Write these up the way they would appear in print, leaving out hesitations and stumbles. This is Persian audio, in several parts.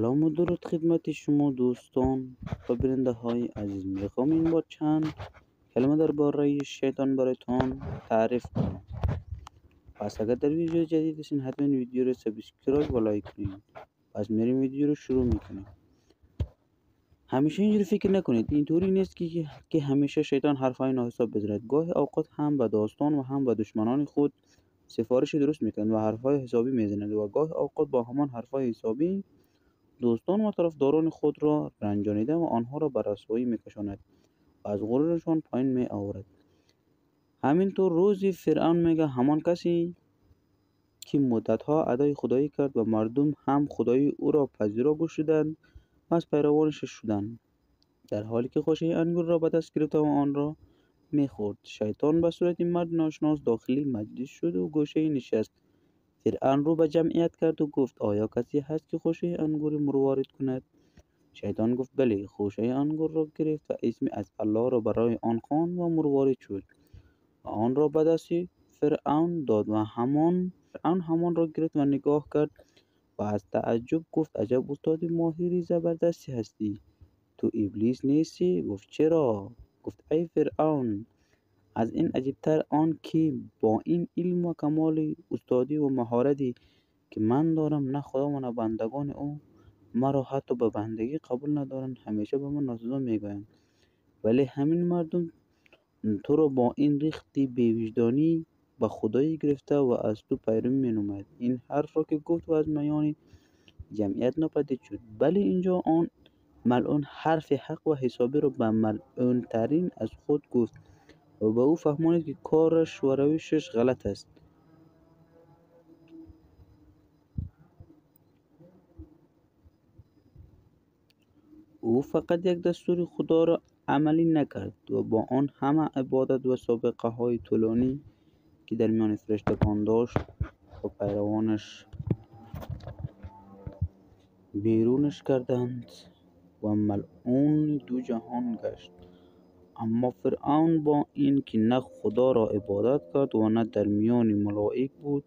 سلام و درود خدمت شما دوستان و بیننده های عزیز. میخوام این بار چند کلمه درباره شیطان براتون تعریف کنم. پس اگر در ویدیو جدید هستین حتما ویدیو رو سابسکرایب و لایک کنید. پس میریم ویدیو رو شروع میکنیم. همیشه اینجوری فکر نکنید، اینطوری نیست که همیشه شیطان حرفای ناحساب بزند. گاهی اوقات هم به دوستان و هم به دشمنان خود سفارش درست میکنند و حرفای حسابی میزنند و گاهی اوقات با همان حرفای حسابی دوستان و طرفداران خود را رنجانیده و آنها را به رسوایی میکشاند و از غرورشان پایین می آورد. همینطور روزی فرعون میگه همان کسی که مدتها ادای خدایی کرد و مردم هم خدایی او را پذیرا گشودند و از پیروانش شدند، در حالی که خوشه انگور را به دست گرفته و آن را میخورد. شیطان به صورت مرد ناشناس داخلی مجلس شد و گوشه نشست. فرعون رو به جمعیت کرد و گفت آیا کسی هست که خوشه انگور مروارید کند؟ شیطان گفت بله. خوشه انگور را گرفت و اسم از الله را برای آن خواند و مروارید شد و آن را به دست فرعون داد و فرعون همان را گرفت و نگاه کرد و از تعجب گفت عجب استاد ماهری زبردستی هستی، تو ابلیس نیستی؟ گفت چرا؟ گفت ای فرعون، از این عجیبتر آن که با این علم و کمال استادی و مهارتی که من دارم نه خدا و نه بندگان او مرا حتی به بندگی قبول ندارند، همیشه به من ناسزا میگویند، ولی همین مردم تو را با این ریختی بی‌وجدانی به خدایی گرفته و از تو پیروی مینماید. این حرف را که گفت و از میان جمعیت ناپدید شد. بلی اینجا آن ملعون حرف حق و حسابی را به ملعون ترین از خود گفت و به او فهمانید که کارش و روشش غلط است. او فقط یک دستور خدا را عملی نکرد و با آن همه عبادت و سابقه های طولانی که در میان فرشتگان داشت و پیروانش بیرونش کردند و ملعون دو جهان گشت. اما فرعون با این که نه خدا را عبادت کرد و نه در میان ملائک بود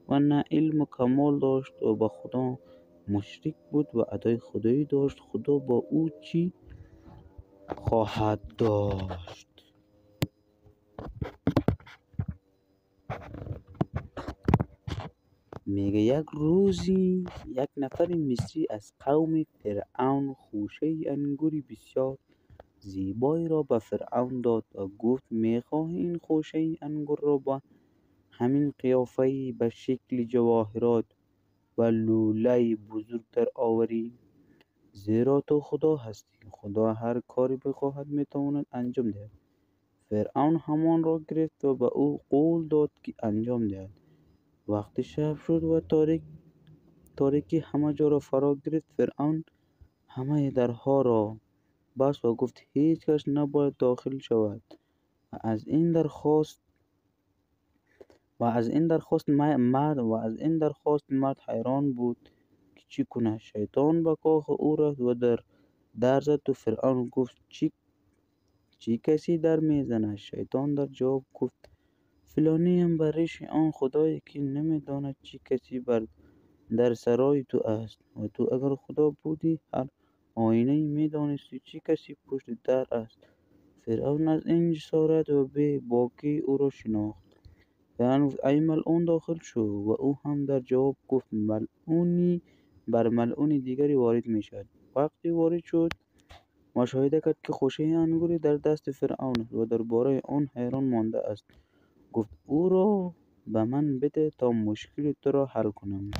و نه علم و کمال داشت و به خدا مشرک بود و ادای خدایی داشت، خدا با او چی خواهد داشت؟ میگه یک روزی یک نفر مصری از قوم فرعون خوشه انگوری بسیار زیبایی را به فرعون داد و گفت میخواهی این خوشه انگور را با همین قیافه به شکل جواهرات و لوله بزرگ در آوری؟ زیرا تو خدا هستی، خدا هر کاری بخواهد میتواند انجام دهد. فرعون همان را گرفت و به او قول داد که انجام دهد. وقتی شب شد و تاریکی همه جا را فرا گرفت، فرعون همه درها را بست و گفت هیچ کس نباید داخل شود و از این درخواست مرد حیران بود که چی کنه. شیطان به کاخ او رفت و در زد و فرعون گفت چی کسی در میزنه؟ شیطان در جواب گفت فلانی هم بر ریش آن خدایی که نمیداند چی کسی در سرای تو است و تو اگر خدا بودی هر آینه میدانستی چی کسی پشت در است. فرعون از این جسارت و بی باکی او را شناخت. فرعون گفت ای ملعون داخل شو و او هم در جواب گفت ملعونی بر ملعون دیگری وارد می شود. وقتی وارد شد مشاهده کرد که خوشه انگوری در دست فرعون است و درباره آن حیران مانده است. گفت او را به من بده تا مشکل تو را حل کنم.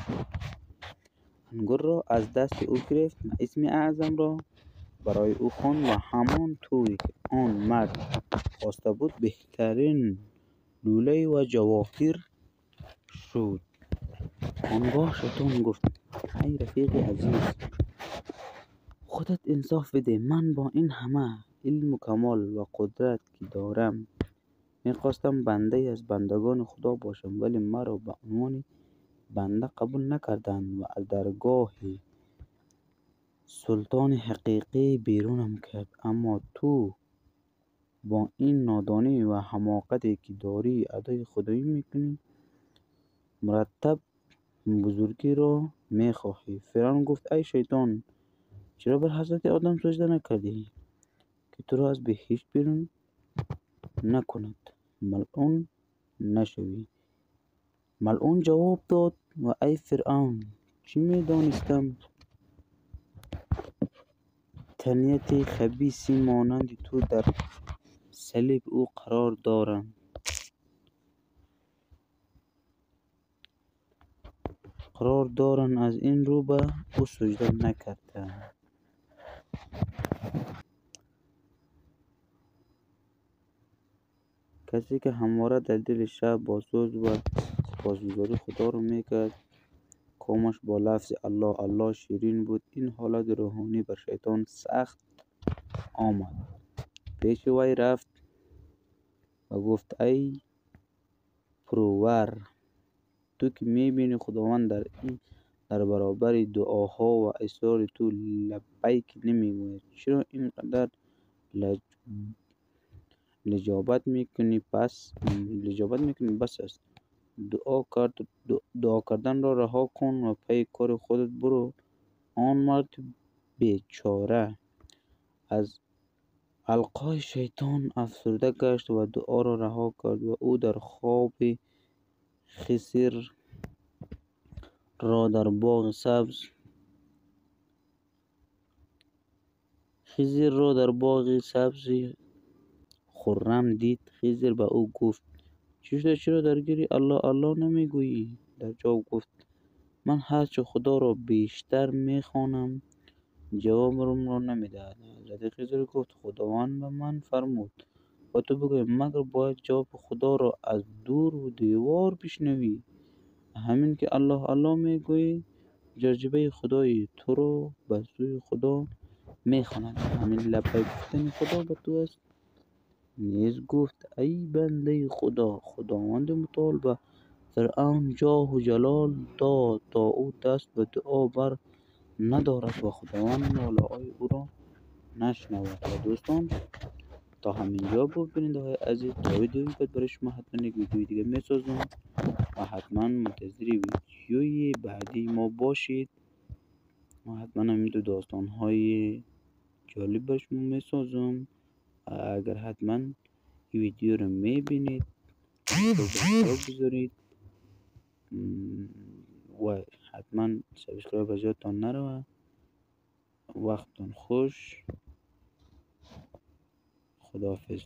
انگور را از دست او گرفت و اسم اعظم را برای او خواند و همان طوری که آن مرد خواسته بود بهترین لوله و جواهر شد. آنگاه شیطان گفت ای رفیق عزیز، خودت انصاف بده. من با این همه علم و کمال و قدرت که دارم میخواستم بنده از بندگان خدا باشم، ولی مرا به عنوان بنده قبول نکردند و از درگاه سلطان حقیقی بیرونم کرد. اما تو با این نادانی و حماقتی که داری ادای خدایی میکنی، مرتب بزرگی را میخواهی. فرعون گفت ای شیطان، چرا بر حضرت آدم سجده نکردی که تو را از بهشت بیرون نکند، ملعون نشوی. ملعون جواب داد و ای فرعون، چه میدانستم تنیت خبیثی مانند تو در صلیب او قرار دارند. از این رو به او سجده نکردم. کسی که همواره در دل شب بازسوز و سپاسگزاری خدا رو میکرد، کامش با لفظ الله الله شیرین بود. این حالت روحانی بر شیطان سخت آمد. پیش وی رفت و گفت ای پرور، تو که میبینی خداوند در برابر دعاها و اصرار تو لبیک نمیگوید، چرا اینقدر لجاجت میکنی؟ بس است. دعا کردن را رها کن و پی کار خودت برو. آن مرد بیچاره از القای شیطان افسرده گشت و دعا را رها کرد و او در خواب خضر را در باغ سبز خرم دید. خضر به او گفت چی شده؟ چرا درگیری الله الله نمیگویی؟ در جواب گفت من هرچه خدا را بیشتر میخوانم جوابم را نمیدهد. حضرت خضر گفت خداوند به من فرمود و تو بگوی، مگر باید جواب خدا را از دور و دیوار بشنوی؟ همین که الله الله میگویی جاذبه خدای تو را به سوی خدا میخواند. همین لبیک گفتن خدا به تو است. نیز گفت ای بنده خدا، خداوند متعال به فرعون جاه و جلال داد تا او دست به دعا بر ندارد و خداوند ناله‌های او را نشنود. و دوستان، تا همینجا بود بیننده های عزیز. تا ویدیوی بعد برای شما حتما یک ویدیوی دیگه میسازم و حتما منتظر ویدیوی بعدی ما باشید. و حتما همینطور داستان های جالب برای شما میسازم. اگر حتما این ویدیو رو میبینید بذارید و حتما سابسکرایب از یادتان نروه. وقتتون خوش. خداحافظ.